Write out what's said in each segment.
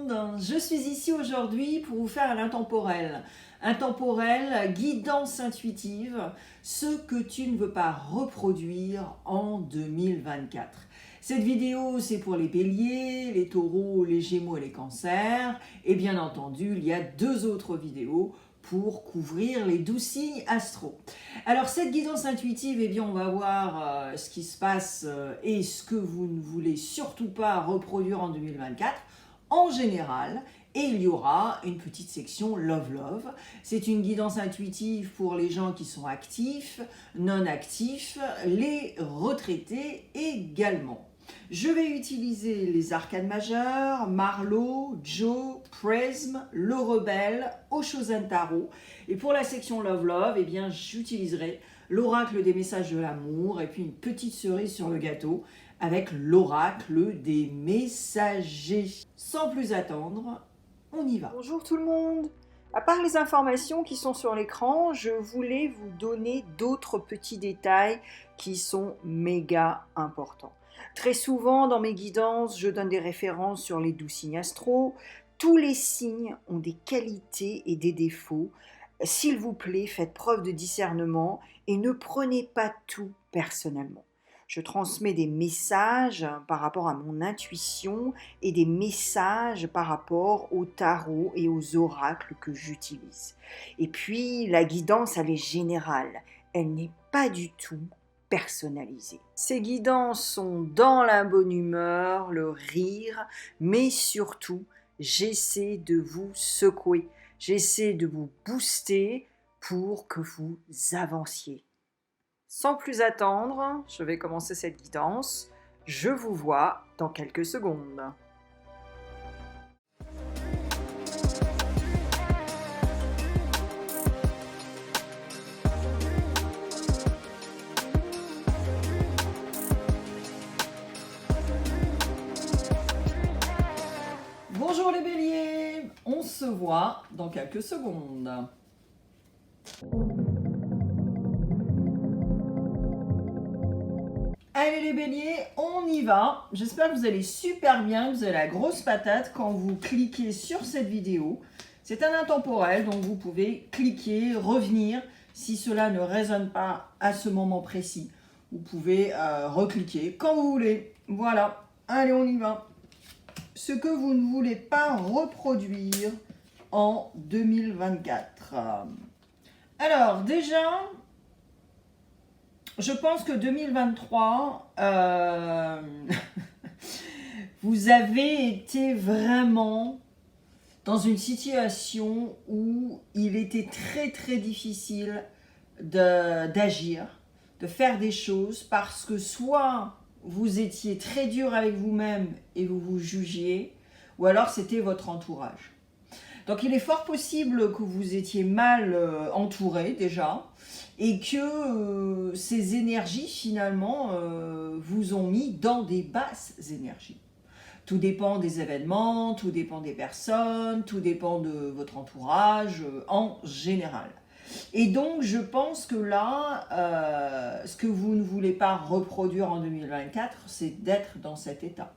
monde, je suis ici aujourd'hui pour vous faire un intemporel. Intemporel, guidance intuitive, ce que tu ne veux pas reproduire en 2024. Cette vidéo, c'est pour les béliers, les taureaux, les gémeaux et les cancers. Et bien entendu, il y a 2 autres vidéos pour couvrir les 12 signes astro. Alors cette guidance intuitive, eh bien on va voir ce qui se passe et ce que vous ne voulez surtout pas reproduire en 2024 en général. Et il y aura une petite section Love Love. C'est une guidance intuitive pour les gens qui sont actifs, non actifs, les retraités également. Je vais utiliser les arcanes majeures, Marlowe, Joe, Prism, le Rebelle, Oshozen Tarot. Et pour la section Love Love, eh bien, j'utiliserai l'oracle des messages de l'amour et puis une petite cerise sur le gâteau avec l'oracle des messagers. Sans plus attendre, on y va. Bonjour tout le monde. À part les informations qui sont sur l'écran, je voulais vous donner d'autres petits détails qui sont méga importants. Très souvent, dans mes guidances, je donne des références sur les 12 signes astro. Tous les signes ont des qualités et des défauts. S'il vous plaît, faites preuve de discernement et ne prenez pas tout personnellement. Je transmets des messages par rapport à mon intuition et des messages par rapport au tarot et aux oracles que j'utilise. Et puis, la guidance, elle est générale. Elle n'est pas du tout personnalisée. Ces guidances sont dans la bonne humeur, le rire, mais surtout, j'essaie de vous secouer. J'essaie de vous booster pour que vous avanciez. Sans plus attendre, je vais commencer cette guidance. Je vous vois dans quelques secondes. Bonjour les béliers, on se voit dans quelques secondes. Allez les béliers, on y va. J'espère que vous allez super bien, que vous avez la grosse patate quand vous cliquez sur cette vidéo. C'est un intemporel, donc vous pouvez cliquer, revenir. Si cela ne résonne pas à ce moment précis, vous pouvez recliquer quand vous voulez. Voilà, allez on y va. Ce que vous ne voulez pas reproduire en 2024. Alors déjà, je pense que 2023, vous avez été vraiment dans une situation où il était très très difficile d'agir, de faire des choses parce que soit vous étiez très dur avec vous-même et vous vous jugiez, ou alors c'était votre entourage. Donc il est fort possible que vous étiez mal entouré déjà et que ces énergies finalement vous ont mis dans des basses énergies. Tout dépend des événements, tout dépend des personnes, tout dépend de votre entourage en général. Et donc, je pense que là, ce que vous ne voulez pas reproduire en 2024, c'est d'être dans cet état.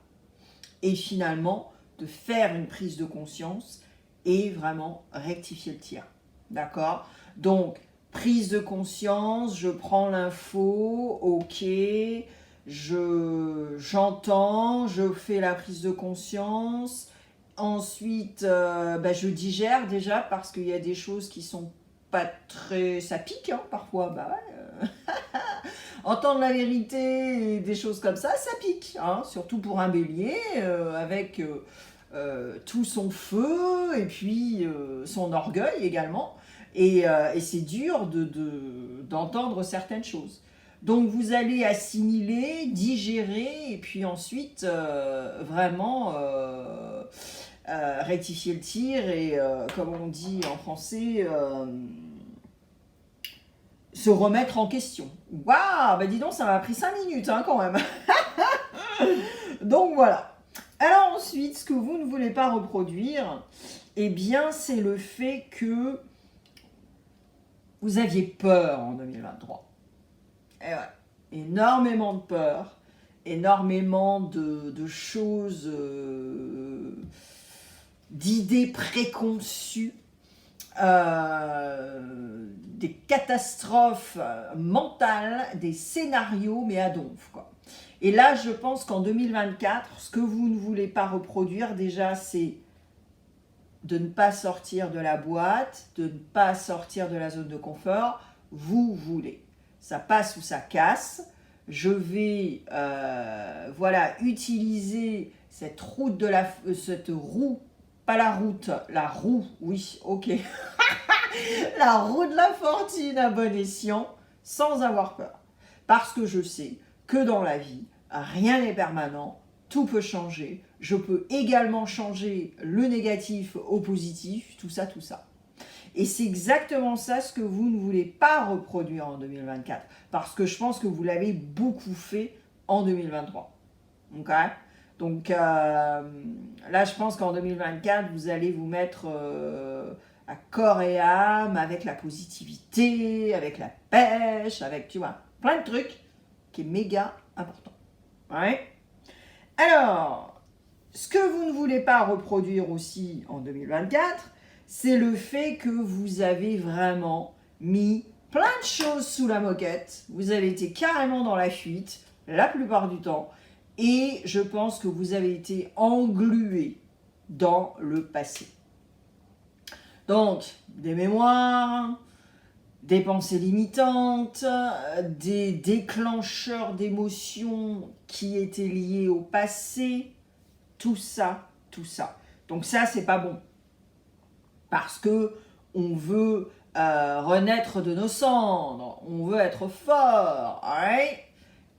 Et finalement, de faire une prise de conscience et vraiment rectifier le tir. D'accord ? Donc, prise de conscience, je prends l'info, ok, j'entends, je fais la prise de conscience. Ensuite, je digère déjà parce qu'il y a des choses qui sont pas très... Ça pique hein, parfois, bah ouais. Entendre la vérité et des choses comme ça pique. Hein, surtout pour un bélier avec tout son feu et puis son orgueil également. Et c'est dur d'entendre certaines choses. Donc vous allez assimiler, digérer et puis ensuite vraiment rectifier le tir et comme on dit en français, se remettre en question. Waouh, bah dis donc ça m'a pris 5 minutes hein, quand même. Donc voilà. Alors ensuite, ce que vous ne voulez pas reproduire, eh bien c'est le fait que vous aviez peur en 2023. Et ouais, énormément de peur, énormément de choses d'idées préconçues, des catastrophes mentales, des scénarios, mais à donf, quoi. Et là, je pense qu'en 2024, ce que vous ne voulez pas reproduire, déjà, c'est de ne pas sortir de la boîte, de ne pas sortir de la zone de confort. Vous voulez. Ça passe ou ça casse. Je vais voilà, utiliser cette route de cette roue, pas la route, la roue, oui, ok. La roue de la fortune à bon escient, sans avoir peur. Parce que je sais que dans la vie, rien n'est permanent, tout peut changer. Je peux également changer le négatif au positif, tout ça, tout ça. Et c'est exactement ça ce que vous ne voulez pas reproduire en 2024. Parce que je pense que vous l'avez beaucoup fait en 2023. Okay? Donc là, je pense qu'en 2024, vous allez vous mettre à corps et âme avec la positivité, avec la pêche, avec, tu vois, plein de trucs qui est méga important. Ouais. Alors, ce que vous ne voulez pas reproduire aussi en 2024, c'est le fait que vous avez vraiment mis plein de choses sous la moquette. Vous avez été carrément dans la fuite la plupart du temps. Et je pense que vous avez été englué dans le passé. Donc, des mémoires, des pensées limitantes, des déclencheurs d'émotions qui étaient liés au passé, tout ça, tout ça. Donc ça, c'est pas bon. Parce que on veut renaître de nos cendres, on veut être fort, right?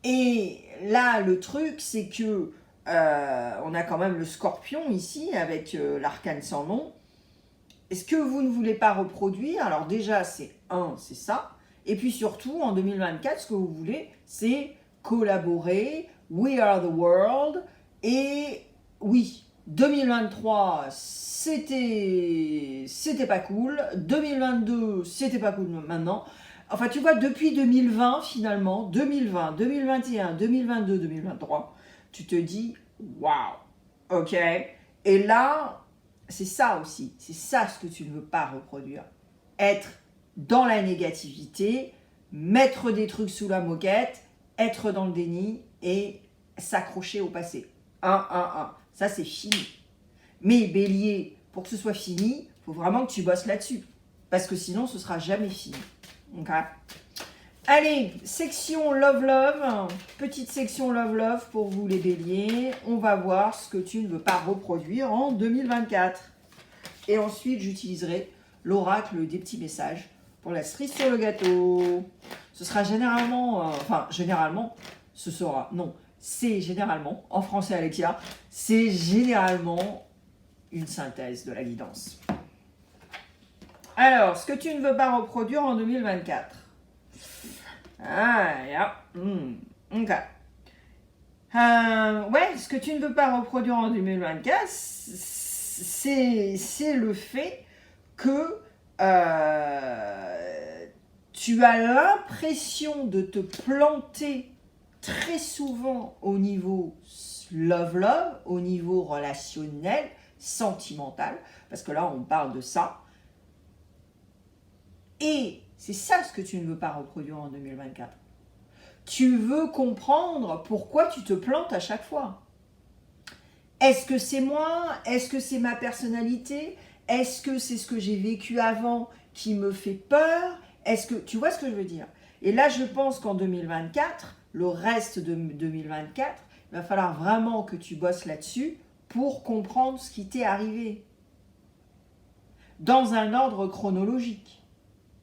Et là, le truc, c'est que on a quand même le scorpion ici, avec l'arcane sans nom. Est-ce que vous ne voulez pas reproduire? Alors déjà, c'est ça. Et puis surtout, en 2024, ce que vous voulez, c'est collaborer. We are the world. Et oui, 2023, c'était pas cool. 2022, c'était pas cool maintenant. Enfin, tu vois, depuis 2020, finalement, 2020, 2021, 2022, 2023, tu te dis, waouh, ok. Et là, c'est ça aussi, c'est ça ce que tu ne veux pas reproduire. Être dans la négativité, mettre des trucs sous la moquette, être dans le déni et s'accrocher au passé. Ça c'est fini. Mais Bélier, pour que ce soit fini, il faut vraiment que tu bosses là-dessus. Parce que sinon, ce sera jamais fini. Okay. Allez, section Love. Petite section Love pour vous les béliers. On va voir ce que tu ne veux pas reproduire en 2024. Et ensuite, j'utiliserai l'oracle des petits messages pour la cerise sur le gâteau. Ce sera généralement, ce sera, non, c'est généralement, en français Alexia, c'est généralement une synthèse de la guidance. Alors, ce que tu ne veux pas reproduire en 2024. Ok. Ce que tu ne veux pas reproduire en 2024, c'est le fait que tu as l'impression de te planter très souvent au niveau love, au niveau relationnel, sentimental, parce que là, on parle de ça. Et c'est ça ce que tu ne veux pas reproduire en 2024. Tu veux comprendre pourquoi tu te plantes à chaque fois. Est-ce que c'est moi? Est-ce que c'est ma personnalité? Est-ce que c'est ce que j'ai vécu avant qui me fait peur? Est-ce que tu vois ce que je veux dire? Et là, je pense qu'en 2024, le reste de 2024, il va falloir vraiment que tu bosses là-dessus pour comprendre ce qui t'est arrivé. Dans un ordre chronologique.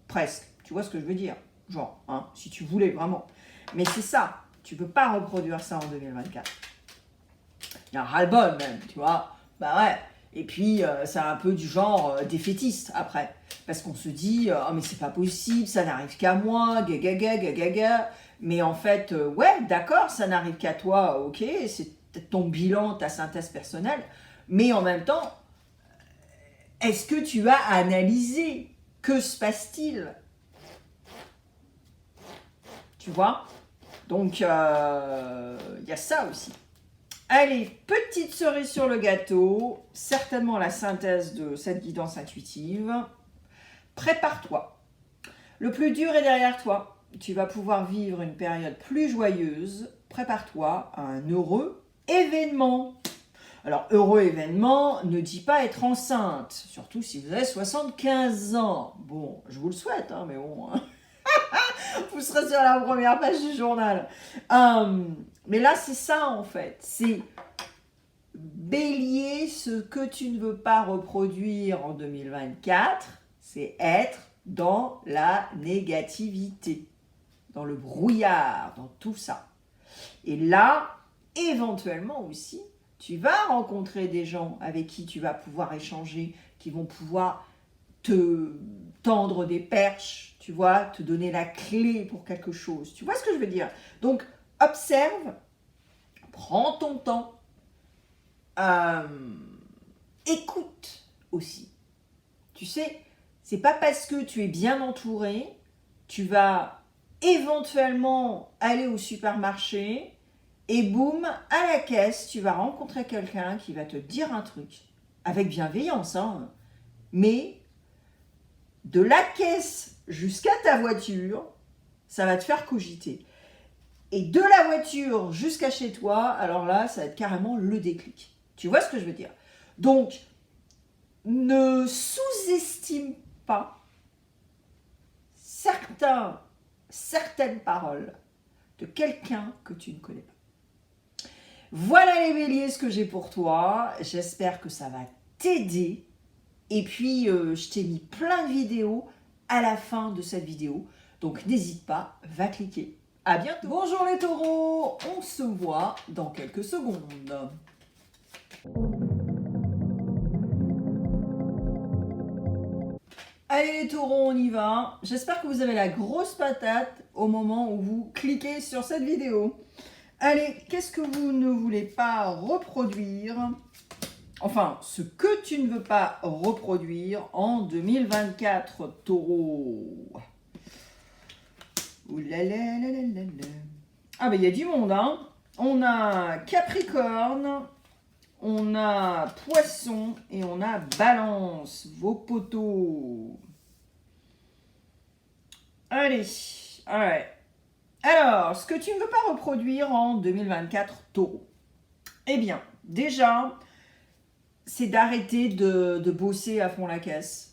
Presque. Tu vois ce que je veux dire? Genre, si tu voulais vraiment. Mais c'est ça. Tu ne peux pas reproduire ça en 2024. Il y a un ras-le-bol même, tu vois. Bah ouais. Et puis, c'est un peu du genre défaitiste après. Parce qu'on se dit, oh mais c'est pas possible, ça n'arrive qu'à moi, gaga. Mais en fait, ouais, d'accord, ça n'arrive qu'à toi, ok, c'est peut-être ton bilan, ta synthèse personnelle. Mais en même temps, est-ce que tu as analysé? Que se passe-t-il? Tu vois? Donc, il y a ça aussi. Allez, petite cerise sur le gâteau, certainement la synthèse de cette guidance intuitive. Prépare-toi. Le plus dur est derrière toi. Tu vas pouvoir vivre une période plus joyeuse. Prépare-toi à un heureux événement. Alors, heureux événement ne dit pas être enceinte, surtout si vous avez 75 ans. Bon, je vous le souhaite, hein, mais bon, vous serez sur la première page du journal. Mais là, c'est ça en fait. C'est Bélier, ce que tu ne veux pas reproduire en 2024, c'est être dans la négativité, dans le brouillard, dans tout ça. Et là, éventuellement aussi, tu vas rencontrer des gens avec qui tu vas pouvoir échanger, qui vont pouvoir te tendre des perches, tu vois, te donner la clé pour quelque chose. Tu vois ce que je veux dire? Donc, observe, prends ton temps, écoute aussi. Tu sais, c'est pas parce que tu es bien entouré, tu vas éventuellement aller au supermarché et boum, à la caisse, tu vas rencontrer quelqu'un qui va te dire un truc, avec bienveillance, hein, mais de la caisse jusqu'à ta voiture, ça va te faire cogiter. Et de la voiture jusqu'à chez toi, alors là, ça va être carrément le déclic. Tu vois ce que je veux dire? Donc, ne sous-estime pas certaines paroles de quelqu'un que tu ne connais pas. Voilà les béliers, ce que j'ai pour toi. J'espère que ça va t'aider. Et puis, je t'ai mis plein de vidéos à la fin de cette vidéo. Donc, n'hésite pas, va cliquer. À bientôt. Bonjour les taureaux, on se voit dans quelques secondes. Allez les taureaux, on y va. J'espère que vous avez la grosse patate au moment où vous cliquez sur cette vidéo. Allez, qu'est-ce que vous ne voulez pas reproduire? Enfin, ce que tu ne veux pas reproduire en 2024, taureau. Ouh là là là là là là. Ah ben il y a du monde, hein. On a Capricorne, on a Poisson et on a Balance, vos poteaux. Allez, ouais. Alors, ce que tu ne veux pas reproduire en 2024, taureau. Eh bien, déjà, c'est d'arrêter de bosser à fond la caisse.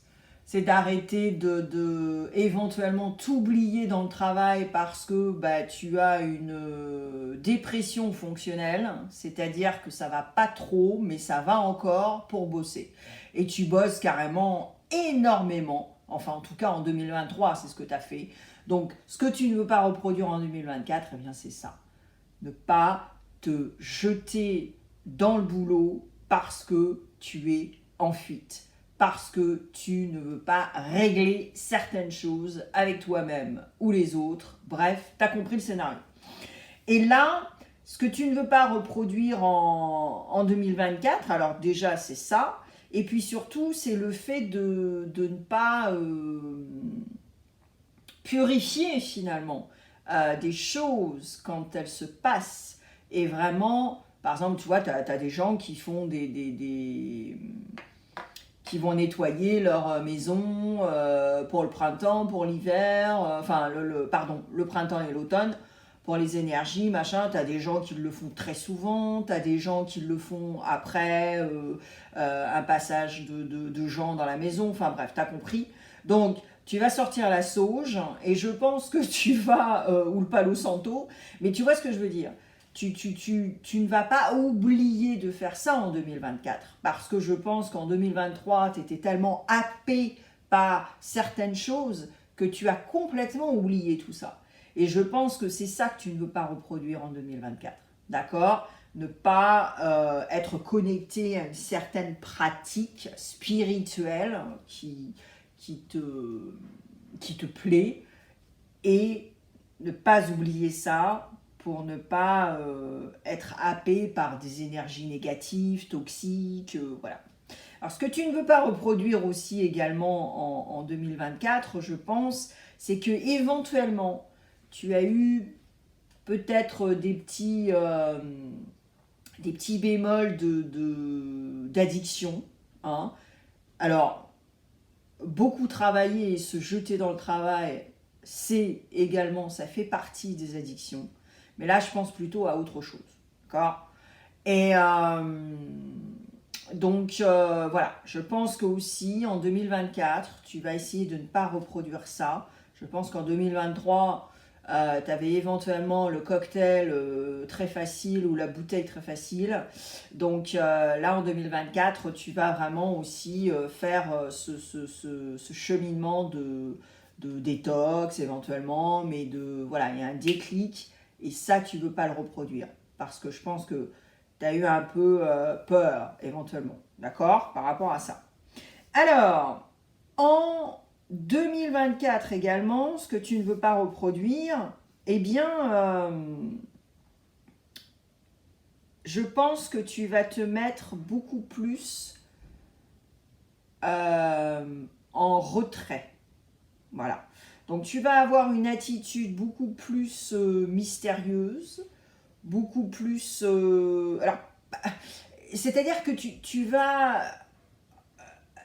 C'est d'arrêter de éventuellement t'oublier dans le travail parce que tu as une dépression fonctionnelle, c'est-à-dire que ça va pas trop, mais ça va encore pour bosser. Et tu bosses carrément énormément, enfin en tout cas en 2023, c'est ce que tu as fait. Donc ce que tu ne veux pas reproduire en 2024, eh bien c'est ça. Ne pas te jeter dans le boulot parce que tu es en fuite. Parce que tu ne veux pas régler certaines choses avec toi-même ou les autres. Bref, tu as compris le scénario. Et là, ce que tu ne veux pas reproduire en 2024, alors déjà c'est ça, et puis surtout c'est le fait de ne pas purifier finalement des choses quand elles se passent. Et vraiment, par exemple, tu vois, tu as des gens qui font qui vont nettoyer leur maison pour le printemps, pour l'hiver, le printemps et l'automne, pour les énergies, machin. Tu as des gens qui le font très souvent, tu as des gens qui le font après un passage de gens dans la maison, enfin bref, tu as compris. Donc, tu vas sortir la sauge et je pense que tu vas, ou le palo santo, mais tu vois ce que je veux dire. Tu ne vas pas oublier de faire ça en 2024 parce que je pense qu'en 2023, tu étais tellement happé par certaines choses que tu as complètement oublié tout ça. Et je pense que c'est ça que tu ne veux pas reproduire en 2024. D'accord? Ne pas être connecté à une certaine pratique spirituelle qui te plaît et ne pas oublier ça pour ne pas être happé par des énergies négatives, toxiques, voilà. Alors, ce que tu ne veux pas reproduire aussi également en 2024, je pense, c'est que éventuellement, tu as eu peut-être des petits des petits bémols d'addiction. Hein. Alors, beaucoup travailler et se jeter dans le travail, c'est également, ça fait partie des addictions. Mais là, je pense plutôt à autre chose. D'accord ? Et donc, voilà, je pense que aussi en 2024, tu vas essayer de ne pas reproduire ça. Je pense qu'en 2023, tu avais éventuellement le cocktail très facile ou la bouteille très facile. Donc là, en 2024, tu vas vraiment aussi faire ce cheminement de détox éventuellement, mais voilà, il y a un déclic et ça, tu ne veux pas le reproduire. Parce que je pense que tu as eu un peu peur éventuellement, d'accord, par rapport à ça. Alors, en 2024 également, ce que tu ne veux pas reproduire, eh bien, je pense que tu vas te mettre beaucoup plus en retrait. Voilà. Donc, tu vas avoir une attitude beaucoup plus mystérieuse, beaucoup plus... alors, c'est-à-dire que tu vas...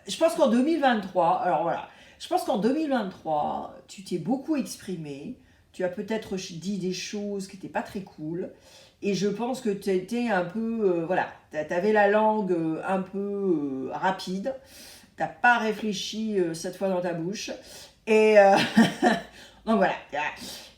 Je pense qu'en 2023, alors voilà, je pense qu'en 2023, tu t'es beaucoup exprimé, tu as peut-être dit des choses qui n'étaient pas très cool, et je pense que tu étais un peu, voilà, tu avais la langue un peu rapide, tu n'as pas réfléchi cette fois dans ta bouche, et donc voilà.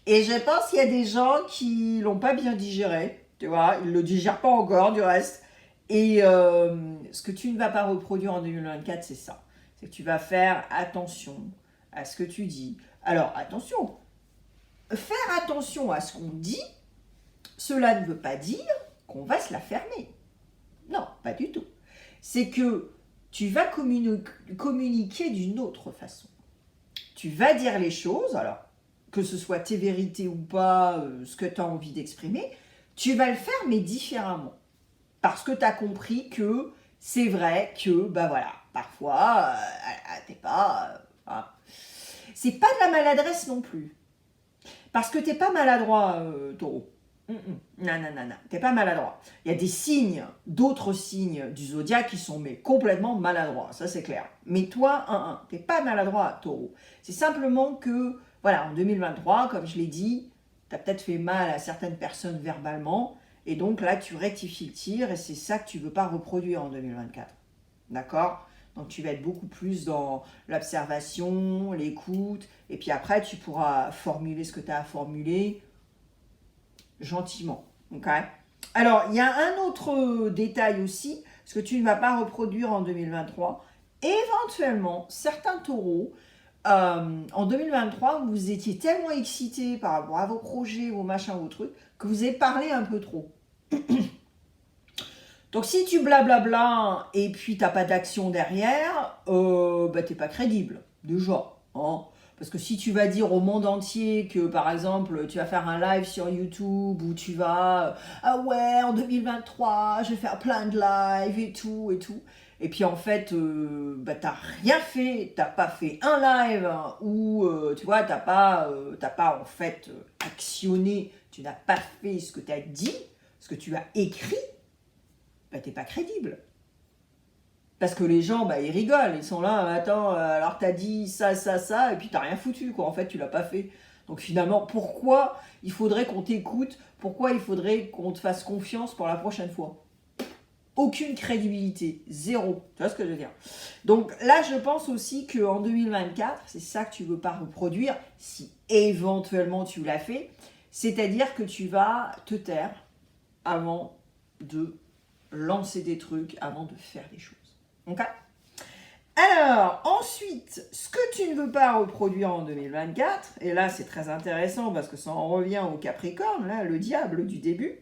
Et je pense qu'il y a des gens qui l'ont pas bien digéré, tu vois, ils le digèrent pas encore du reste. Et ce que tu ne vas pas reproduire en 2024, c'est ça. C'est que tu vas faire attention à ce que tu dis. Alors, attention, faire attention à ce qu'on dit, cela ne veut pas dire qu'on va se la fermer. Non, pas du tout. C'est que tu vas communiquer d'une autre façon. Tu vas dire les choses, alors que ce soit tes vérités ou pas, ce que tu as envie d'exprimer, tu vas le faire mais différemment. Parce que tu as compris que c'est vrai que, bah voilà, parfois, t'es pas... c'est pas de la maladresse non plus. Parce que t'es pas maladroit, taureau. Non, t'es pas maladroit. Il y a des signes, d'autres signes du zodiaque qui sont mais complètement maladroits, ça c'est clair. Mais toi, t'es pas maladroit, taureau. C'est simplement que, voilà, en 2023, comme je l'ai dit, t'as peut-être fait mal à certaines personnes verbalement, et donc là, tu rectifies le tir, et c'est ça que tu veux pas reproduire en 2024. D'accord ? Donc tu vas être beaucoup plus dans l'observation, l'écoute, et puis après, tu pourras formuler ce que tu as à formuler, gentiment. Okay. Alors, il y a un autre détail aussi, ce que tu ne vas pas reproduire en 2023. Éventuellement, certains taureaux, en 2023, vous étiez tellement excités par rapport à vos projets, vos machins, vos trucs, que vous avez parlé un peu trop. Donc, si tu blablabla et puis tu n'as pas d'action derrière, bah, tu n'es pas crédible, déjà. Hein. Parce que si tu vas dire au monde entier que, par exemple, tu vas faire un live sur YouTube ou tu vas, ah ouais, en 2023, je vais faire plein de lives et tout, et puis en fait, bah, t'as rien fait, t'as pas fait un live où, tu vois, t'as pas en fait actionné, tu n'as pas fait ce que tu as dit, ce que tu as écrit, bah, t'es pas crédible. Parce que les gens, bah, ils rigolent, ils sont là, attends, alors t'as dit ça, et puis t'as rien foutu, quoi. En fait, tu l'as pas fait. Donc finalement, pourquoi il faudrait qu'on t'écoute? Pourquoi il faudrait qu'on te fasse confiance pour la prochaine fois? Aucune crédibilité, zéro. Tu vois ce que je veux dire? Donc là, je pense aussi qu'en 2024, c'est ça que tu veux pas reproduire, si éventuellement tu l'as fait, c'est-à-dire que tu vas te taire avant de lancer des trucs, avant de faire des choses. Ok ? Alors, ensuite, ce que tu ne veux pas reproduire en 2024, et là c'est très intéressant parce que ça en revient au Capricorne, là, le diable du début,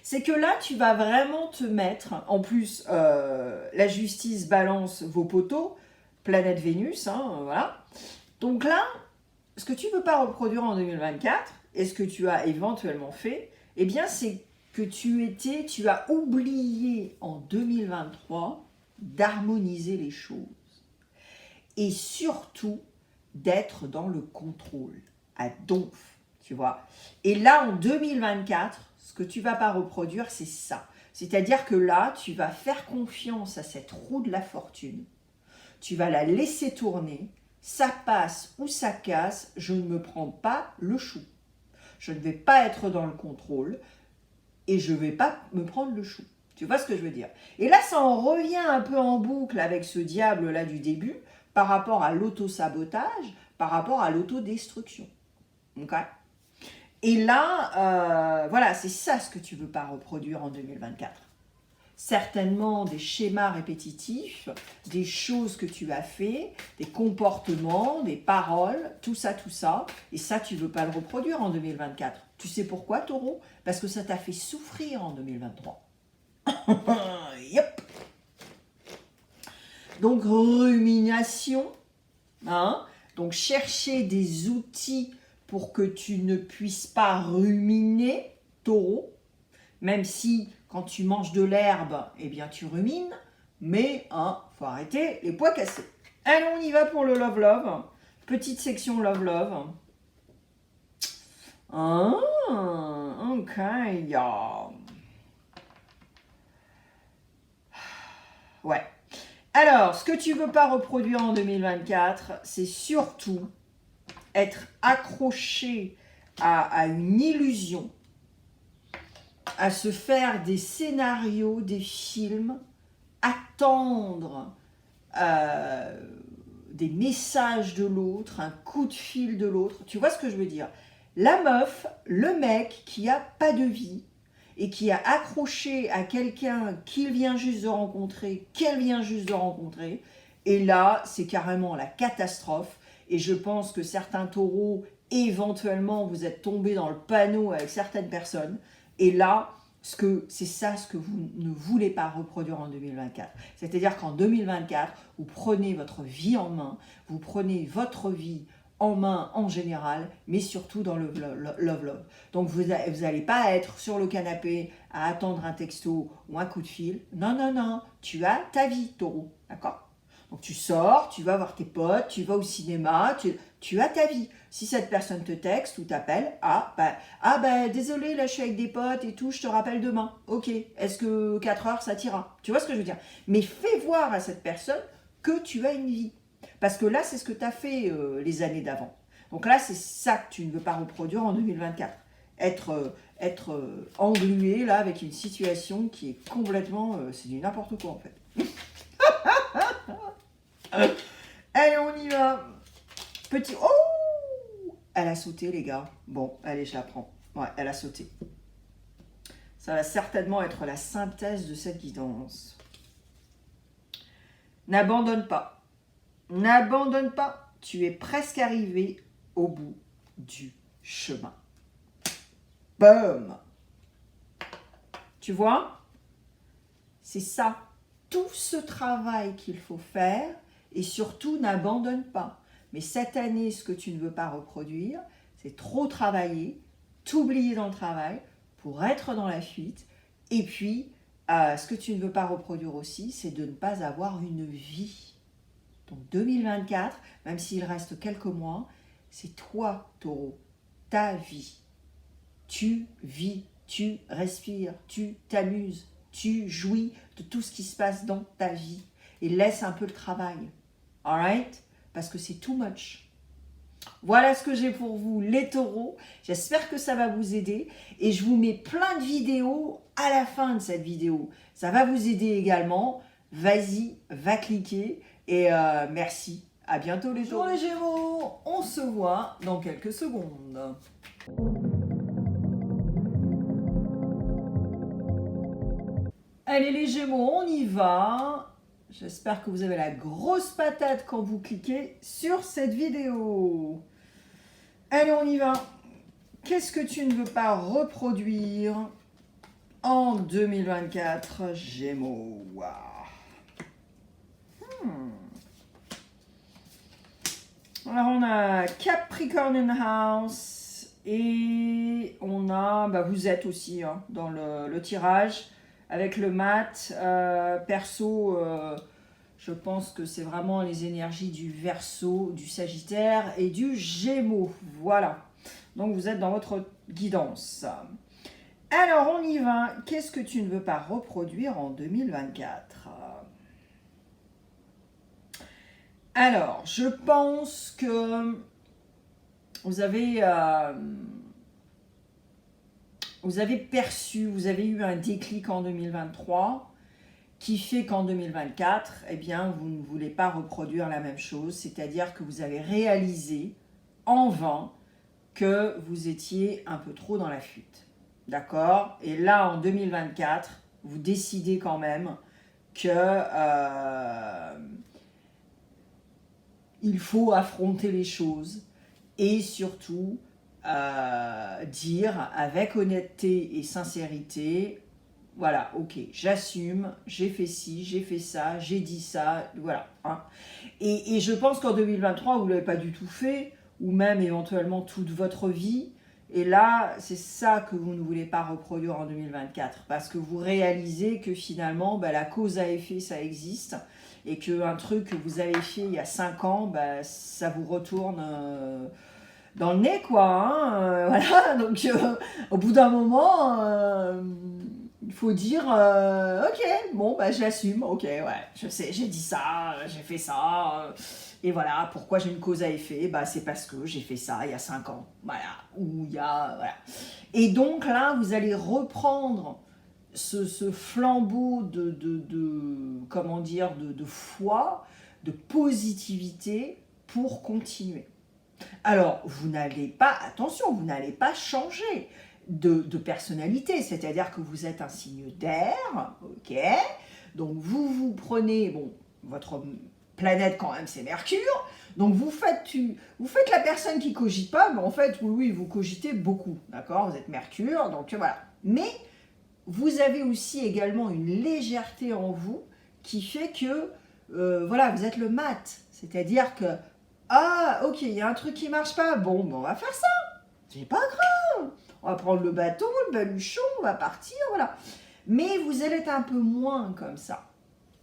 c'est que là tu vas vraiment te mettre, en plus la justice balance vos poteaux, planète Vénus, hein, voilà. Donc là, ce que tu ne veux pas reproduire en 2024, et ce que tu as éventuellement fait, eh bien c'est que tu as oublié en 2023 d'harmoniser les choses. Et surtout, d'être dans le contrôle, à donf, tu vois. Et là, en 2024, ce que tu ne vas pas reproduire, c'est ça. C'est-à-dire que là, tu vas faire confiance à cette roue de la fortune. Tu vas la laisser tourner. Ça passe ou ça casse, je ne me prends pas le chou. Je ne vais pas être dans le contrôle et je ne vais pas me prendre le chou. Tu vois ce que je veux dire? Et là, ça en revient un peu en boucle avec ce diable-là du début par rapport à l'auto-sabotage, par rapport à l'autodestruction. Okay? Et là, voilà, c'est ça ce que tu ne veux pas reproduire en 2024. Certainement des schémas répétitifs, des choses que tu as fait, des comportements, des paroles, tout ça. Et ça, tu ne veux pas le reproduire en 2024. Tu sais pourquoi, Taureau? Parce que ça t'a fait souffrir en 2023. Yep. Donc, rumination. Hein? Donc, chercher des outils pour que tu ne puisses pas ruminer, Taureau. Même si, quand tu manges de l'herbe, eh bien, tu rumines. Mais, faut arrêter les pois cassés. Allez, on y va pour le Love Love. Petite section Love Love. Ok, ouais. Alors, ce que tu ne veux pas reproduire en 2024, c'est surtout être accroché à une illusion, à se faire des scénarios, des films, attendre des messages de l'autre, un coup de fil de l'autre. Tu vois ce que je veux dire? La meuf, le mec qui n'a pas de vie et qui a accroché à quelqu'un qu'il vient juste de rencontrer, qu'elle vient juste de rencontrer, et là, c'est carrément la catastrophe. Et je pense que certains taureaux, éventuellement, vous êtes tombés dans le panneau avec certaines personnes. Et là, c'est ça ce que vous ne voulez pas reproduire en 2024. C'est-à-dire qu'en 2024, vous prenez votre vie en main, vous prenez votre vie en main en général, mais surtout dans le love. Donc vous n'allez pas être sur le canapé à attendre un texto ou un coup de fil. Non, tu as ta vie, Taureau, d'accord? Donc tu sors, tu vas voir tes potes, tu vas au cinéma, tu as ta vie. Si cette personne te texte ou t'appelle, désolé, là je suis avec des potes et tout, je te rappelle demain. Ok, est-ce que 4 heures ça t'ira? Tu vois ce que je veux dire? Mais fais voir à cette personne que tu as une vie. Parce que là, c'est ce que tu as fait les années d'avant. Donc là, c'est ça que tu ne veux pas reproduire en 2024. Être englué là avec une situation qui est complètement... c'est du n'importe quoi en fait. Allez, on y va. Petit... Oh! Elle a sauté, les gars. Bon, allez, je la prends. Ouais, elle a sauté. Ça va certainement être la synthèse de cette guidance. N'abandonne pas. N'abandonne pas. Tu es presque arrivé au bout du chemin. Boum! Tu vois? C'est ça. Tout ce travail qu'il faut faire. Et surtout, n'abandonne pas. Mais cette année, ce que tu ne veux pas reproduire, c'est trop travailler, t'oublier dans le travail pour être dans la fuite. Et puis, ce que tu ne veux pas reproduire aussi, c'est de ne pas avoir une vie. Donc 2024, même s'il reste quelques mois, c'est toi, Taureau, ta vie. Tu vis, tu respires, tu t'amuses, tu jouis de tout ce qui se passe dans ta vie. Et laisse un peu le travail. Alright? Parce que c'est too much. Voilà ce que j'ai pour vous, les taureaux. J'espère que ça va vous aider. Et je vous mets plein de vidéos à la fin de cette vidéo. Ça va vous aider également. Vas-y, va cliquer. Et merci. À bientôt les taureaux. Bonjour les Gémeaux. On se voit dans quelques secondes. Allez les Gémeaux, on y va. J'espère que vous avez la grosse patate quand vous cliquez sur cette vidéo. Allez, on y va. Qu'est-ce que tu ne veux pas reproduire en 2024, Gémeaux? Alors, on a Capricorn in the house et on a, vous êtes aussi dans le tirage. Avec le mat, perso, je pense que c'est vraiment les énergies du Verseau, du Sagittaire et du Gémeaux. Voilà. Donc vous êtes dans votre guidance. Alors, on y va. Qu'est-ce que tu ne veux pas reproduire en 2024? Alors, je pense que vous avez perçu, vous avez eu un déclic en 2023 qui fait qu'en 2024, eh bien, vous ne voulez pas reproduire la même chose, c'est-à-dire que vous avez réalisé en vain que vous étiez un peu trop dans la fuite. D'accord? Et là, en 2024, vous décidez quand même que il faut affronter les choses et surtout dire avec honnêteté et sincérité, voilà, ok, j'assume, j'ai fait ci, j'ai fait ça, j'ai dit ça, voilà. Hein. Et je pense qu'en 2023, vous ne l'avez pas du tout fait, ou même éventuellement toute votre vie. Et là, c'est ça que vous ne voulez pas reproduire en 2024, parce que vous réalisez que finalement, la cause à effet, ça existe, et qu'un truc que vous avez fait il y a 5 ans, ça vous retourne dans le nez, quoi. Hein, voilà, donc au bout d'un moment, il faut dire, ok, bon, j'assume, ok, ouais, je sais, j'ai dit ça, j'ai fait ça, et voilà, pourquoi j'ai une cause à effet, c'est parce que j'ai fait ça il y a 5 ans, voilà, ou il y a, voilà. Et donc là, vous allez reprendre ce flambeau comment dire, de foi, de positivité pour continuer. Alors, vous n'allez pas, attention, vous n'allez pas changer de personnalité, c'est-à-dire que vous êtes un signe d'air, ok? Donc vous prenez, bon, votre planète quand même c'est Mercure, donc vous faites la personne qui cogite pas, mais en fait, oui, vous cogitez beaucoup, d'accord? Vous êtes Mercure, donc voilà. Mais vous avez aussi également une légèreté en vous qui fait que, voilà, vous êtes le mat. C'est-à-dire que, ah, ok, il y a un truc qui marche pas, bon, on va faire ça. C'est pas grave. On va prendre le bateau, le baluchon, on va partir, voilà. Mais vous allez être un peu moins comme ça.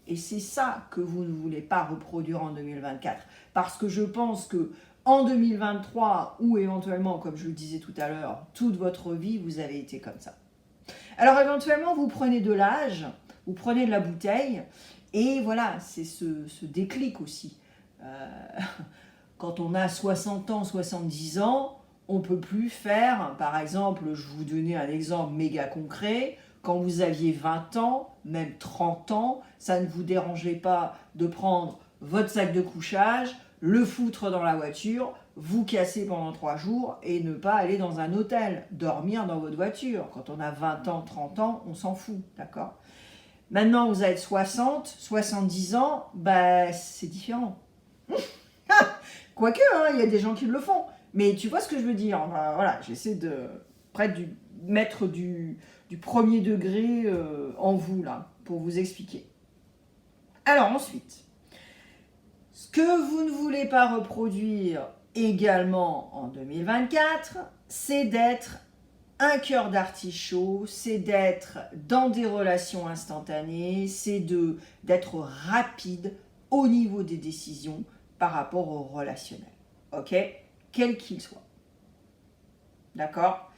Et c'est ça que vous ne voulez pas reproduire en 2024. Parce que je pense que en 2023, ou éventuellement, comme je le disais tout à l'heure, toute votre vie, vous avez été comme ça. Alors éventuellement, vous prenez de l'âge, vous prenez de la bouteille, et voilà, c'est ce déclic aussi. Quand on a 60 ans, 70 ans, on ne peut plus faire, par exemple, je vous donnais un exemple méga concret, quand vous aviez 20 ans, même 30 ans, ça ne vous dérangeait pas de prendre votre sac de couchage, le foutre dans la voiture, vous casser pendant 3 jours et ne pas aller dans un hôtel, dormir dans votre voiture. Quand on a 20 ans, 30 ans, on s'en fout, d'accord? Maintenant, vous avez 60, 70 ans, c'est différent. Quoique, il y a des gens qui le font. Mais tu vois ce que je veux dire? Voilà, j'essaie de mettre du premier degré en vous, là, pour vous expliquer. Alors ensuite, ce que vous ne voulez pas reproduire également en 2024, c'est d'être un cœur d'artichaut, c'est d'être dans des relations instantanées, c'est d'être rapide au niveau des décisions par rapport au relationnel, ok? Quel qu'il soit. D'accord?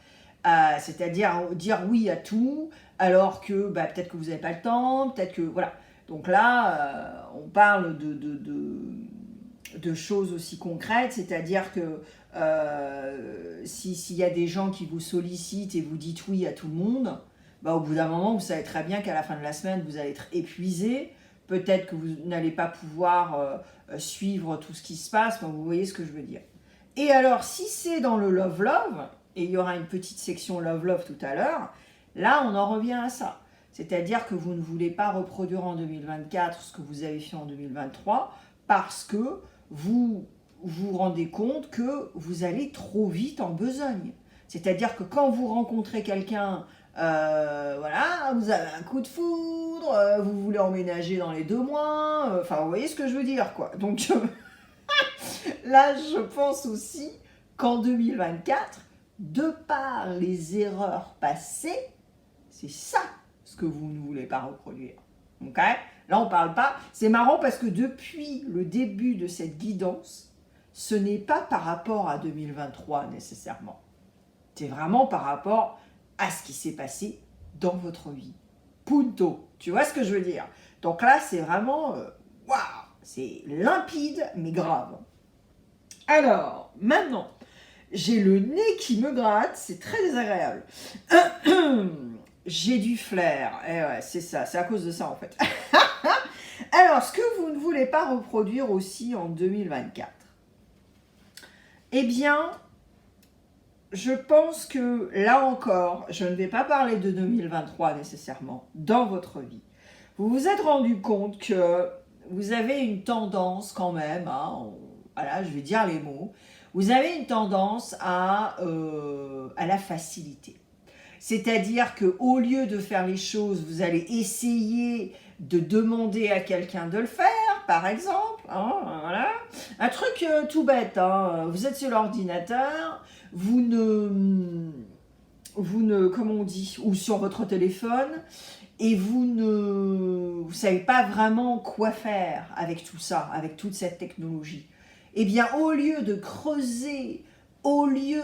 C'est-à-dire dire oui à tout, alors que peut-être que vous n'avez pas le temps, peut-être que... Voilà. Donc là, on parle de choses aussi concrètes, c'est-à-dire que s'il y a des gens qui vous sollicitent et vous dites oui à tout le monde, au bout d'un moment, vous savez très bien qu'à la fin de la semaine, vous allez être épuisé, peut-être que vous n'allez pas pouvoir suivre tout ce qui se passe, vous voyez ce que je veux dire. Et alors, si c'est dans le love-love, et il y aura une petite section love-love tout à l'heure, là, on en revient à ça. C'est-à-dire que vous ne voulez pas reproduire en 2024 ce que vous avez fait en 2023 parce que vous vous rendez compte que vous allez trop vite en besogne. C'est-à-dire que quand vous rencontrez quelqu'un, voilà, vous avez un coup de foudre, vous voulez emménager dans les 2 mois, vous voyez ce que je veux dire, quoi. Donc là, je pense aussi qu'en 2024, de par les erreurs passées, c'est ça ce que vous ne voulez pas reproduire. Ok? Là, on ne parle pas. C'est marrant parce que depuis le début de cette guidance, ce n'est pas par rapport à 2023 nécessairement. C'est vraiment par rapport à ce qui s'est passé dans votre vie. Punto. Tu vois ce que je veux dire? Donc là, c'est vraiment, waouh, c'est limpide, mais grave. Alors, maintenant, j'ai le nez qui me gratte, c'est très désagréable. J'ai du flair. Et ouais, c'est ça, c'est à cause de ça en fait. Alors, ce que vous ne voulez pas reproduire aussi en 2024, eh bien, je pense que là encore, je ne vais pas parler de 2023 nécessairement dans votre vie. Vous vous êtes rendu compte que vous avez une tendance quand même, voilà, je vais dire les mots, vous avez une tendance à la facilité. C'est-à-dire qu'au lieu de faire les choses, vous allez essayer de demander à quelqu'un de le faire, par exemple. Voilà. Un truc tout bête, vous êtes sur l'ordinateur, vous ne, comment on dit, ou sur votre téléphone, et vous savez pas vraiment quoi faire avec tout ça, avec toute cette technologie. Eh bien, au lieu de creuser, au lieu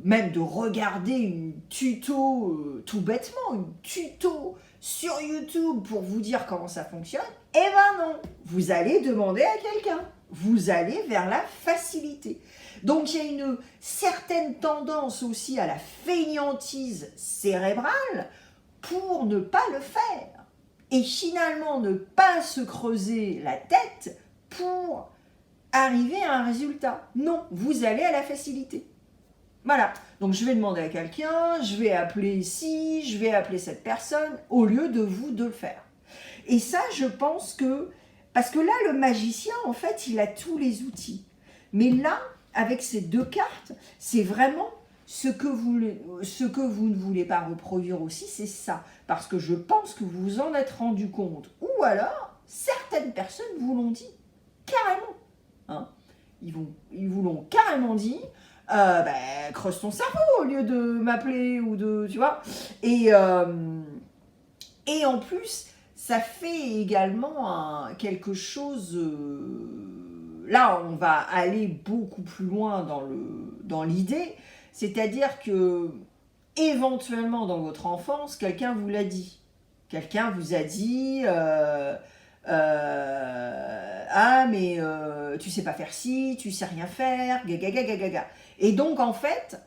même de regarder une tuto, tout bêtement, une tuto sur YouTube pour vous dire comment ça fonctionne, eh ben non, vous allez demander à quelqu'un. Vous allez vers la facilité. Donc il y a une certaine tendance aussi à la fainéantise cérébrale pour ne pas le faire. Et finalement ne pas se creuser la tête pour arriver à un résultat. Non, vous allez à la facilité. Voilà, donc je vais demander à quelqu'un, je vais appeler ici, je vais appeler cette personne, au lieu de vous de le faire. Et ça, je pense que, parce que là, le magicien, en fait, il a tous les outils. Mais là, avec ces deux cartes, c'est vraiment ce que vous ne voulez pas reproduire aussi, c'est ça. Parce que je pense que vous vous en êtes rendu compte. Ou alors, certaines personnes vous l'ont dit carrément. Ils vous l'ont carrément dit. Creuse ton cerveau au lieu de m'appeler ou de, tu vois. Et en plus, ça fait également quelque chose. Là, on va aller beaucoup plus loin dans l'idée, c'est-à-dire que éventuellement dans votre enfance, quelqu'un vous l'a dit. Quelqu'un vous a dit mais tu sais pas faire ci, tu sais rien faire, gaga. Et donc en fait,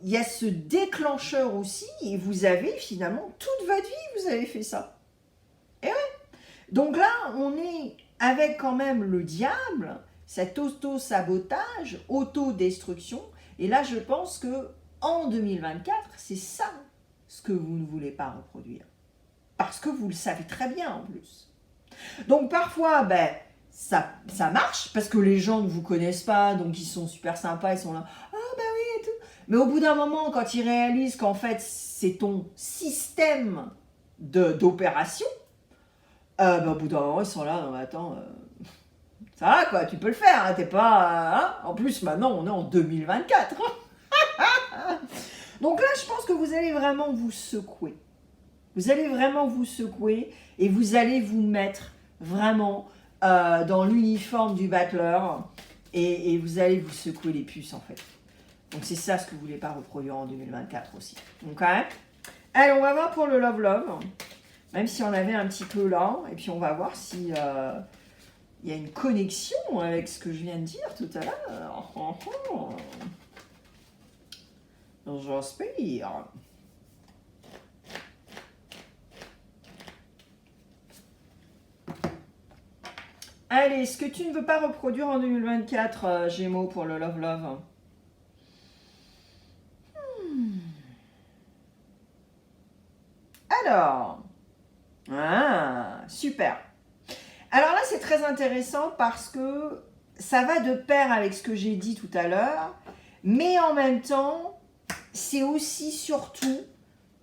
il y a ce déclencheur aussi, et vous avez finalement toute votre vie, vous avez fait ça. Et ouais. Donc là, on est avec quand même le diable, cet auto-sabotage, autodestruction. Et là, je pense que en 2024, c'est ça ce que vous ne voulez pas reproduire. Parce que vous le savez très bien en plus. Donc parfois, ça marche, parce que les gens ne vous connaissent pas, donc ils sont super sympas, ils sont là, oui et tout. Mais au bout d'un moment, quand ils réalisent qu'en fait, c'est ton système d'opération, au bout d'un moment, ils sont là, non mais attends, ça va quoi, tu peux le faire, t'es pas... En plus, maintenant, on est en 2024. Donc là, je pense que vous allez vraiment vous secouer. Vous allez vraiment vous secouer et vous allez vous mettre vraiment dans l'uniforme du battleur et vous allez vous secouer les puces en fait. Donc c'est ça ce que vous ne voulez pas reproduire en 2024 aussi. Donc allez, on va voir pour le love, même si on avait un petit peu là, et puis on va voir si il y a une connexion avec ce que je viens de dire tout à l'heure. J'espère. Allez, ce que tu ne veux pas reproduire en 2024, Gémeaux, pour le love. Alors, super. Alors là, c'est très intéressant parce que ça va de pair avec ce que j'ai dit tout à l'heure, mais en même temps, c'est aussi surtout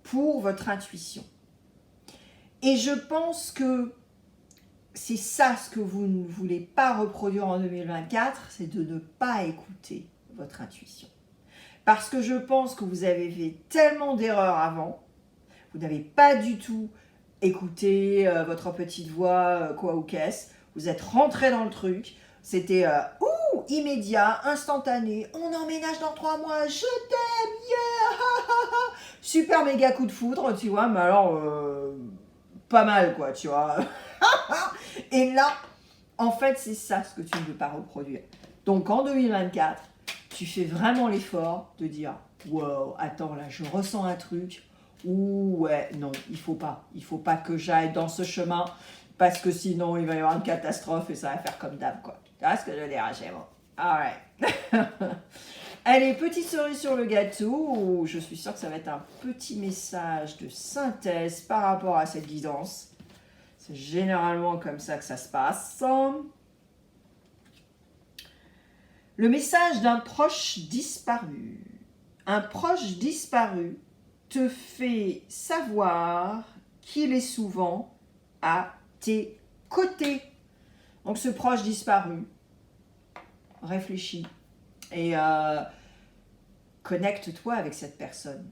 pour votre intuition. Et je pense que c'est ça ce que vous ne voulez pas reproduire en 2024, c'est de ne pas écouter votre intuition. Parce que je pense que vous avez fait tellement d'erreurs avant, vous n'avez pas du tout écouté votre petite voix, quoi ou qu'est-ce, vous êtes rentré dans le truc, c'était immédiat, instantané, on emménage dans 3 mois, je t'aime, yeah, super méga coup de foudre, tu vois, mais alors, pas mal, quoi, tu vois. Et là, en fait, c'est ça ce que tu ne veux pas reproduire. Donc, en 2024, tu fais vraiment l'effort de dire, wow, attends, là, je ressens un truc, ou ouais, non, il faut pas que j'aille dans ce chemin, parce que sinon, il va y avoir une catastrophe et ça va faire comme d'hab, quoi. Tu vois ce que je veux dire, Gémeaux? Alright. Allez, petite cerise sur le gâteau, je suis sûre que ça va être un petit message de synthèse par rapport à cette guidance. C'est généralement comme ça que ça se passe. Le message d'un proche disparu. Un proche disparu te fait savoir qu'il est souvent à tes côtés. Donc ce proche disparu, réfléchis et connecte-toi avec cette personne.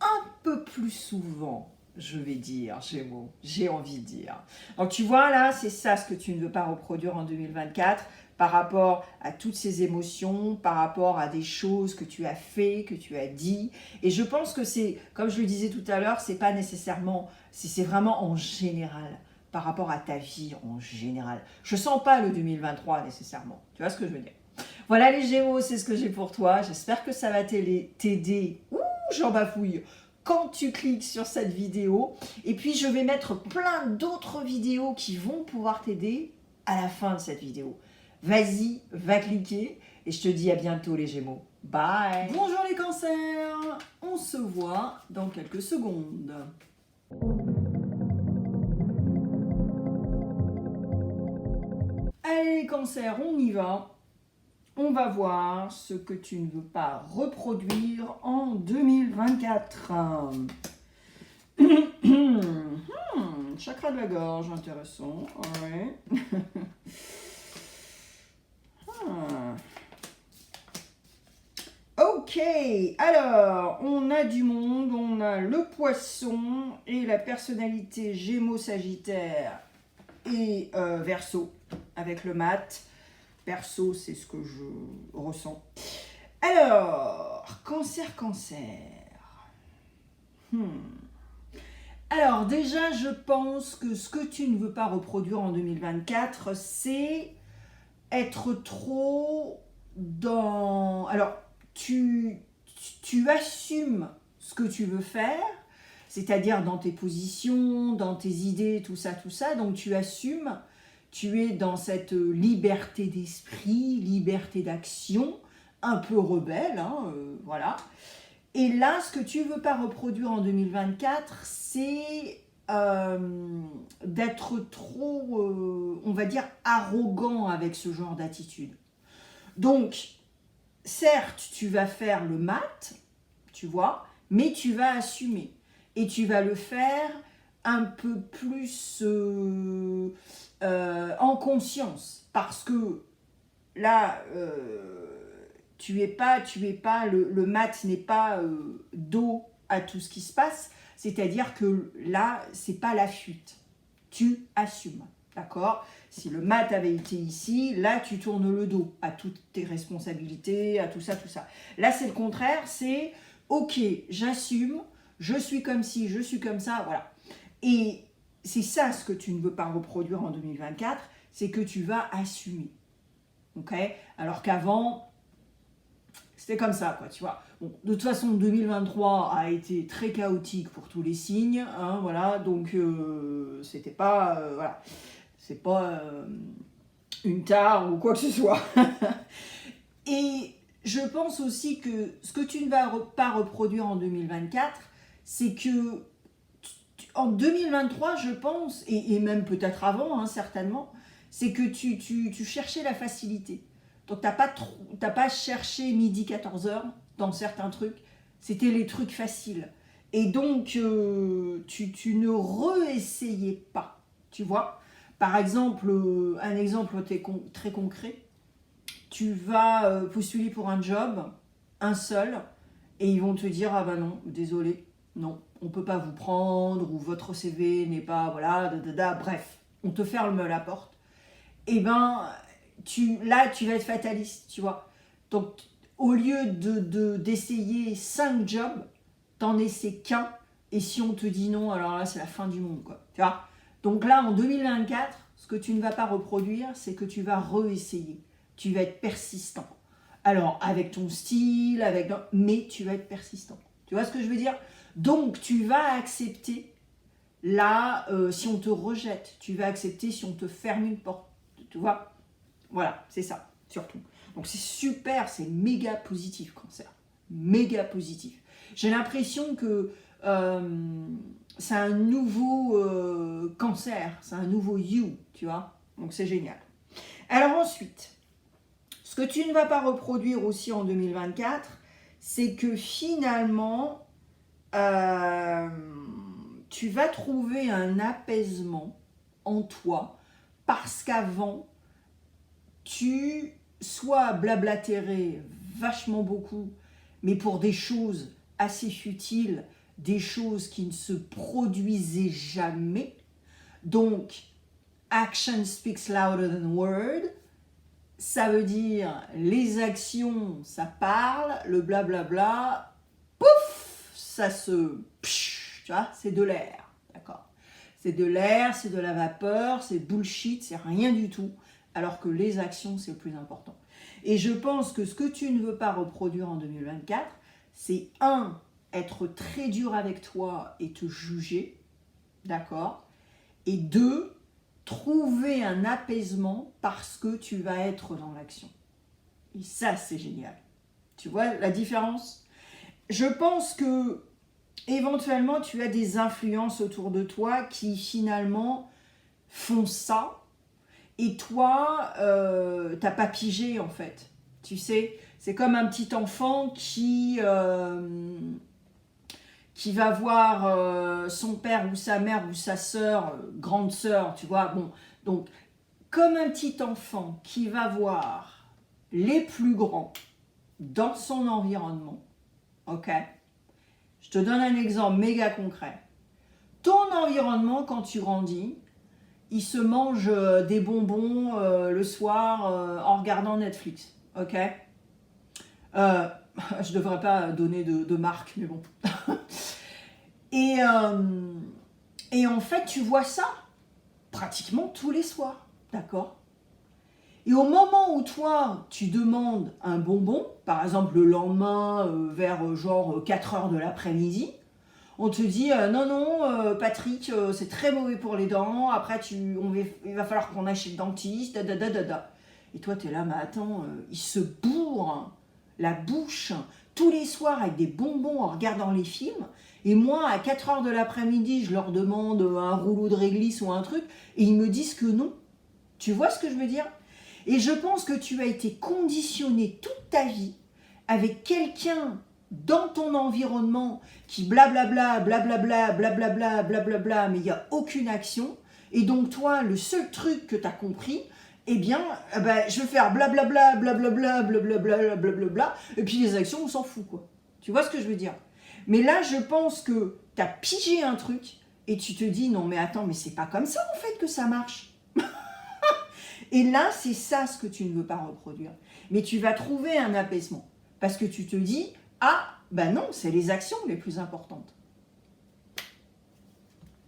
Un peu plus souvent, je vais dire, Gémeaux, j'ai envie de dire. Donc tu vois là, c'est ça ce que tu ne veux pas reproduire en 2024 par rapport à toutes ces émotions, par rapport à des choses que tu as fait, que tu as dit. Et je pense que c'est, comme je le disais tout à l'heure, c'est pas nécessairement, c'est vraiment en général, par rapport à ta vie en général. Je sens pas le 2023 nécessairement. Tu vois ce que je veux dire? Voilà les Gémeaux, c'est ce que j'ai pour toi. J'espère que ça va t'aider. Ouh, j'en bafouille. Quand tu cliques sur cette vidéo. Et puis, je vais mettre plein d'autres vidéos qui vont pouvoir t'aider à la fin de cette vidéo. Vas-y, va cliquer. Et je te dis à bientôt les Gémeaux. Bye. Bonjour les cancers. On se voit dans quelques secondes. Allez les cancers, on y va. On va voir ce que tu ne veux pas reproduire en 2024. Chakra de la gorge, intéressant. Ouais. Ok, alors, on a du monde, on a le poisson et la personnalité Gémeaux-Sagittaire et Verseau avec le mat. Perso, c'est ce que je ressens. Alors, cancer. Alors, déjà, je pense que ce que tu ne veux pas reproduire en 2024, c'est être trop dans... Alors, tu assumes ce que tu veux faire, c'est-à-dire dans tes positions, dans tes idées, tout ça, donc tu assumes. Tu es dans cette liberté d'esprit, liberté d'action, un peu rebelle, hein, voilà. Et là, ce que tu ne veux pas reproduire en 2024, c'est d'être trop, on va dire, arrogant avec ce genre d'attitude. Donc, certes, tu vas faire le mat, tu vois, mais tu vas assumer. Et tu vas le faire un peu plus en conscience, parce que là, tu es pas le mat n'est pas dos à tout ce qui se passe, c'est-à-dire que là, c'est pas la fuite, tu assumes, d'accord? Si le mat avait été ici, là, tu tournes le dos à toutes tes responsabilités, à tout ça. Là, c'est le contraire, c'est ok, j'assume, je suis comme ci, je suis comme ça, voilà. Et c'est ça ce que tu ne veux pas reproduire en 2024, c'est que tu vas assumer. Ok? Alors qu'avant, c'était comme ça, quoi, tu vois. Bon, de toute façon, 2023 a été très chaotique pour tous les signes, hein, voilà, donc c'était pas, voilà, c'est pas une tare ou quoi que ce soit. Et je pense aussi que ce que tu ne vas pas reproduire en 2024, c'est que en 2023, je pense, et même peut-être avant, hein, certainement, c'est que tu cherchais la facilité. Donc, t'as pas cherché midi 14h dans certains trucs. C'était les trucs faciles. Et donc, tu ne réessayais pas. Tu vois? Par exemple, un exemple très concret. Tu vas postuler pour un job, un seul, et ils vont te dire, ah ben non, désolé, non, on ne peut pas vous prendre, ou votre CV n'est pas, voilà, bref, on te ferme la porte. Et ben, là, tu vas être fataliste, tu vois. Donc, au lieu d'essayer 5 jobs, t'en essaies qu'un, et si on te dit non, alors là, c'est la fin du monde, quoi. Tu vois? Donc là, en 2024, ce que tu ne vas pas reproduire, c'est que tu vas réessayer. Tu vas être persistant. Alors, avec ton style, mais tu vas être persistant. Tu vois ce que je veux dire? Donc, tu vas accepter, là, si on te rejette. Tu vas accepter si on te ferme une porte. Tu vois? Voilà, c'est ça, surtout. Donc, c'est super, c'est méga positif, Cancer. Méga positif. J'ai l'impression que c'est un nouveau Cancer, c'est un nouveau you, tu vois. Donc, c'est génial. Alors ensuite, ce que tu ne vas pas reproduire aussi en 2024, c'est que finalement, tu vas trouver un apaisement en toi parce qu'avant, tu sois blablatéré vachement beaucoup, mais pour des choses assez futiles, des choses qui ne se produisaient jamais. Donc, action speaks louder than word. Ça veut dire les actions, ça parle, le blablabla, pouf, ça se... Psh, tu vois, c'est de l'air, d'accord? C'est de l'air, c'est de la vapeur, c'est bullshit, c'est rien du tout, alors que les actions, c'est le plus important. Et je pense que ce que tu ne veux pas reproduire en 2024, c'est être très dur avec toi et te juger, d'accord? Et 2, trouver un apaisement parce que tu vas être dans l'action. Et ça, c'est génial. Tu vois la différence? Je pense que éventuellement, tu as des influences autour de toi qui finalement font ça. Et toi, t'as pas pigé en fait. Tu sais, c'est comme un petit enfant qui va voir son père ou sa mère ou sa sœur, grande sœur, tu vois. Bon, donc, comme un petit enfant qui va voir les plus grands dans son environnement, ok? Je te donne un exemple méga concret. Ton environnement, quand tu grandis, il se mange des bonbons le soir en regardant Netflix, ok? Je devrais pas donner de marque, mais bon. Et en fait, tu vois ça pratiquement tous les soirs, d'accord? Et au moment où toi, tu demandes un bonbon, par exemple le lendemain vers genre 4 heures de l'après-midi, on te dit non, non, Patrick, c'est très mauvais pour les dents, après il va falloir qu'on aille chez le dentiste, da. Et toi, tu es là, mais attends, il se bourre la bouche tous les soirs avec des bonbons en regardant les films. Et moi, à 4 heures de l'après-midi, je leur demande un rouleau de réglisse ou un truc, et ils me disent que non. Tu vois ce que je veux dire? Et je pense que tu as été conditionné toute ta vie avec quelqu'un dans ton environnement qui blablabla, blablabla, blablabla, blablabla, mais il n'y a aucune action. Et donc toi, le seul truc que tu as compris, eh bien, je vais faire blablabla, blablabla, blablabla, blablabla, et puis les actions, on s'en fout, quoi. Tu vois ce que je veux dire? Mais là, je pense que tu as pigé un truc et tu te dis, non mais attends, mais c'est pas comme ça en fait que ça marche. Et là, c'est ça ce que tu ne veux pas reproduire. Mais tu vas trouver un apaisement. Parce que tu te dis, ah, ben non, c'est les actions les plus importantes.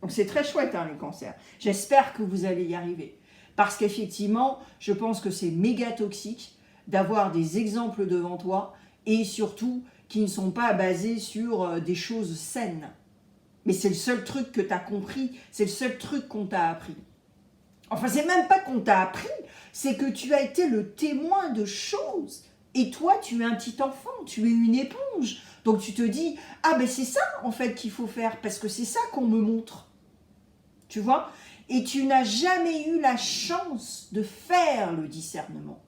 Donc c'est très chouette, hein, les cancers. J'espère que vous allez y arriver. Parce qu'effectivement, je pense que c'est méga toxique d'avoir des exemples devant toi et surtout qui ne sont pas basés sur des choses saines. Mais c'est le seul truc que tu as compris, c'est le seul truc qu'on t'a appris. Enfin, c'est même pas qu'on t'a appris, c'est que tu as été le témoin de choses. Et toi, tu es un petit enfant, tu es une éponge. Donc tu te dis, ah ben c'est ça en fait qu'il faut faire, parce que c'est ça qu'on me montre. Tu vois? Et tu n'as jamais eu la chance de faire le discernement.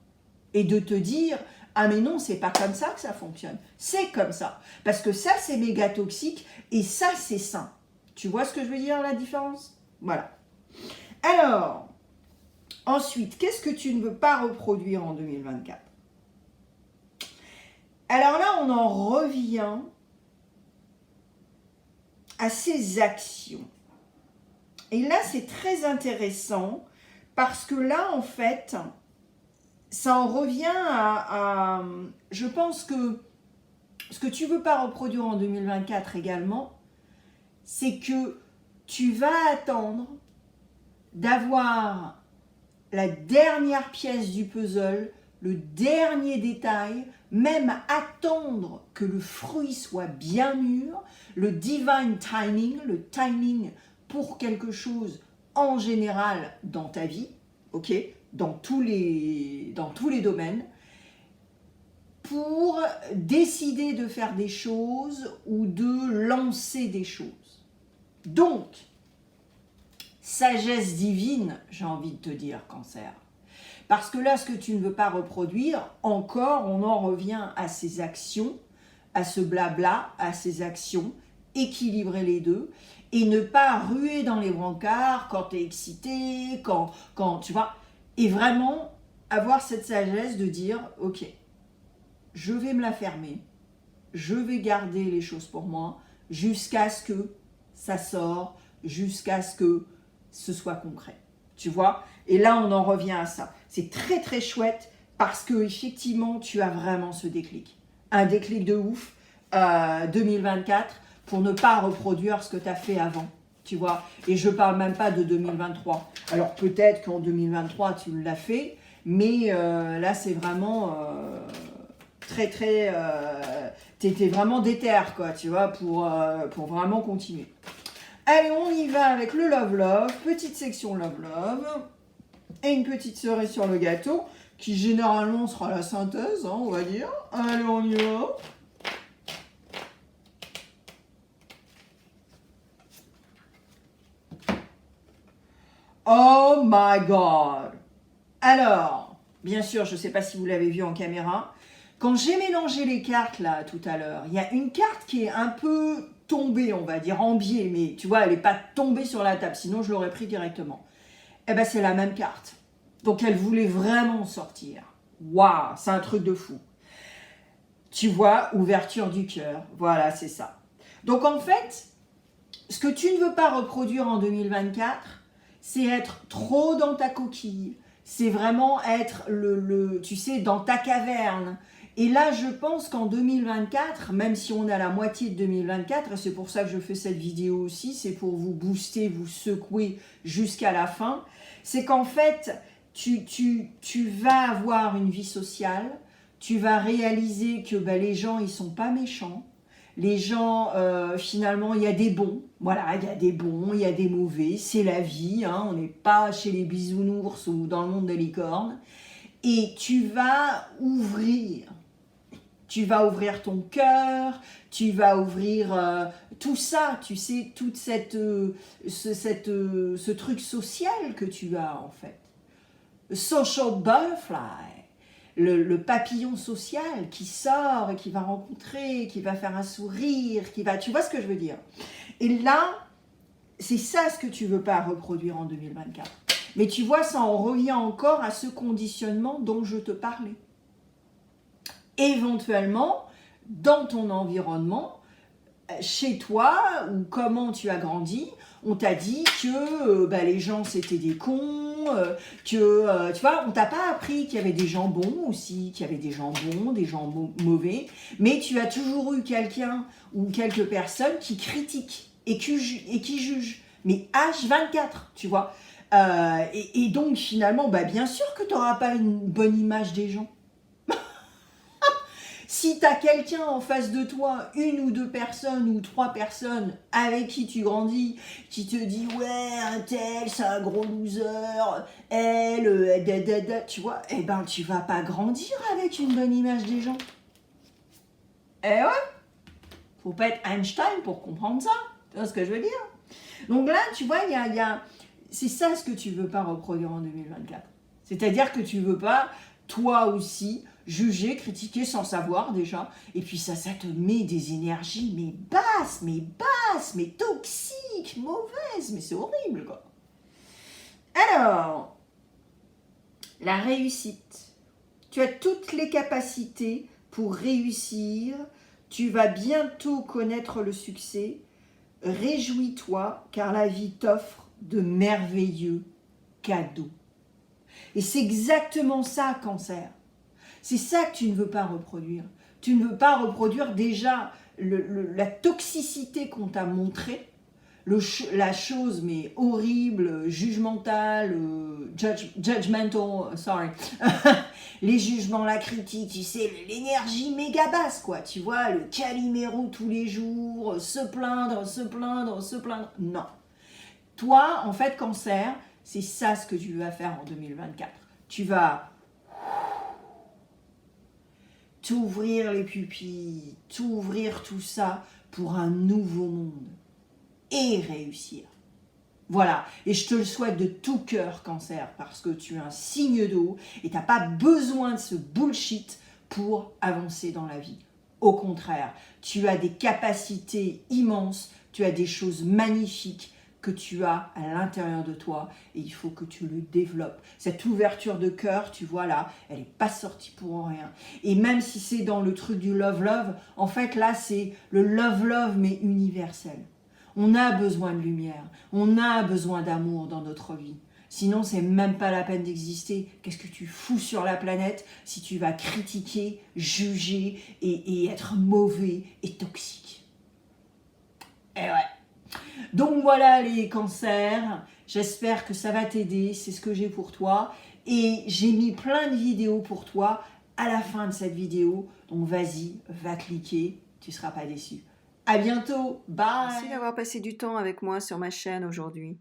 Et de te dire, ah mais non, c'est pas comme ça que ça fonctionne. C'est comme ça. Parce que ça, c'est méga toxique et ça, c'est sain. Tu vois ce que je veux dire, la différence? Voilà. Alors, ensuite, qu'est-ce que tu ne veux pas reproduire en 2024? Alors là, on en revient à ces actions. Et là, c'est très intéressant parce que là, en fait, ça en revient à je pense que ce que tu ne veux pas reproduire en 2024 également, c'est que tu vas attendre d'avoir la dernière pièce du puzzle, le dernier détail, même attendre que le fruit soit bien mûr, le divine timing, le timing pour quelque chose en général dans ta vie, ok, dans tous les domaines, pour décider de faire des choses ou de lancer des choses. Donc, sagesse divine, j'ai envie de te dire, Cancer. Parce que là, ce que tu ne veux pas reproduire, encore, on en revient à ces actions, à ce blabla, à ces actions, équilibrer les deux, et ne pas ruer dans les brancards quand tu es excité, quand tu vois, et vraiment avoir cette sagesse de dire, ok, je vais me la fermer, je vais garder les choses pour moi, jusqu'à ce que ça sorte, jusqu'à ce que ce soit concret. Tu vois? Et là, on en revient à ça. C'est très, très chouette parce que effectivement, tu as vraiment ce déclic. Un déclic de ouf, 2024, pour ne pas reproduire ce que tu as fait avant. Tu vois? Et je ne parle même pas de 2023. Alors, peut-être qu'en 2023, tu l'as fait, mais là, c'est vraiment très, très... tu étais vraiment déter, quoi, tu vois, pour vraiment continuer. Allez, on y va avec le Love Love, petite section Love Love, et une petite cerise sur le gâteau, qui généralement sera la synthèse, hein, on va dire. Allez, on y va. Oh my God! Alors, bien sûr, je ne sais pas si vous l'avez vu en caméra, quand j'ai mélangé les cartes là tout à l'heure, il y a une carte qui est un peu tombée, on va dire, en biais, mais tu vois, elle n'est pas tombée sur la table, sinon je l'aurais pris directement. Eh bien, c'est la même carte. Donc, elle voulait vraiment sortir. Waouh, c'est un truc de fou. Tu vois, ouverture du cœur. Voilà, c'est ça. Donc, en fait, ce que tu ne veux pas reproduire en 2024, c'est être trop dans ta coquille. C'est vraiment être, tu sais, dans ta caverne. Et là, je pense qu'en 2024, même si on est à la moitié de 2024, et c'est pour ça que je fais cette vidéo aussi, c'est pour vous booster, vous secouer jusqu'à la fin, c'est qu'en fait, tu vas avoir une vie sociale, tu vas réaliser que les gens, ils sont pas méchants. Les gens, finalement, il y a des bons. Voilà, il y a des bons, il y a des mauvais. C'est la vie, hein, on n'est pas chez les bisounours ou dans le monde des licornes. Et tu vas ouvrir. Tu vas ouvrir ton cœur, tu vas ouvrir tout ça, tu sais, toute ce truc social que tu as en fait. Social butterfly, le papillon social qui sort et qui va rencontrer, qui va faire un sourire, qui va... Tu vois ce que je veux dire? Et là, c'est ça ce que tu ne veux pas reproduire en 2024. Mais tu vois, ça en revient encore à ce conditionnement dont je te parlais. Éventuellement, dans ton environnement, chez toi, ou comment tu as grandi, on t'a dit que les gens c'était des cons, tu vois, on t'a pas appris qu'il y avait des gens bons aussi, qu'il y avait des gens bons, des gens mauvais, mais tu as toujours eu quelqu'un ou quelques personnes qui critiquent et qui jugent, mais H24, tu vois. Et donc finalement, bien sûr que tu n'auras pas une bonne image des gens. Si tu as quelqu'un en face de toi, une ou deux personnes ou trois personnes avec qui tu grandis, qui te dit « Ouais, un tel, c'est un gros loser, elle, tu vois, tu vas pas grandir avec une bonne image des gens. » Eh ouais, faut pas être Einstein pour comprendre ça, tu vois ce que je veux dire? Donc là, tu vois, c'est ça ce que tu veux pas reproduire en 2024. C'est-à-dire que tu veux pas, toi aussi, juger, critiquer sans savoir déjà. Et puis ça te met des énergies, mais basses, mais toxiques, mauvaises. Mais c'est horrible, quoi. Alors, la réussite. Tu as toutes les capacités pour réussir. Tu vas bientôt connaître le succès. Réjouis-toi, car la vie t'offre de merveilleux cadeaux. Et c'est exactement ça, Cancer. C'est ça que tu ne veux pas reproduire. Tu ne veux pas reproduire déjà la toxicité qu'on t'a montrée, la chose mais horrible, jugementale, judgmental, sorry, les jugements, la critique, tu sais, l'énergie méga basse, quoi, tu vois, le Calimero tous les jours, se plaindre, se plaindre, se plaindre, non. Toi, en fait, Cancer, c'est ça ce que tu vas faire en 2024. Tu vas t'ouvrir les pupilles, t'ouvrir tout ça pour un nouveau monde et réussir. Voilà, et je te le souhaite de tout cœur, Cancer, parce que tu es un signe d'eau et tu n'as pas besoin de ce bullshit pour avancer dans la vie. Au contraire, tu as des capacités immenses, tu as des choses magnifiques que tu as à l'intérieur de toi et il faut que tu le développes. Cette ouverture de cœur, tu vois là, elle n'est pas sortie pour rien. Et même si c'est dans le truc du love-love, en fait là c'est le love-love mais universel. On a besoin de lumière, on a besoin d'amour dans notre vie. Sinon, c'est même pas la peine d'exister. Qu'est-ce que tu fous sur la planète si tu vas critiquer, juger et être mauvais et toxique? Eh ouais. Donc voilà les cancers, j'espère que ça va t'aider, c'est ce que j'ai pour toi. Et j'ai mis plein de vidéos pour toi à la fin de cette vidéo. Donc vas-y, va cliquer, tu ne seras pas déçu. À bientôt, bye. Merci d'avoir passé du temps avec moi sur ma chaîne aujourd'hui.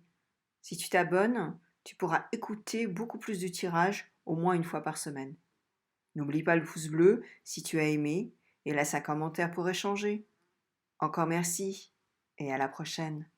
Si tu t'abonnes, tu pourras écouter beaucoup plus de tirages au moins une fois par semaine. N'oublie pas le pouce bleu si tu as aimé et laisse un commentaire pour échanger. Encore merci et à la prochaine.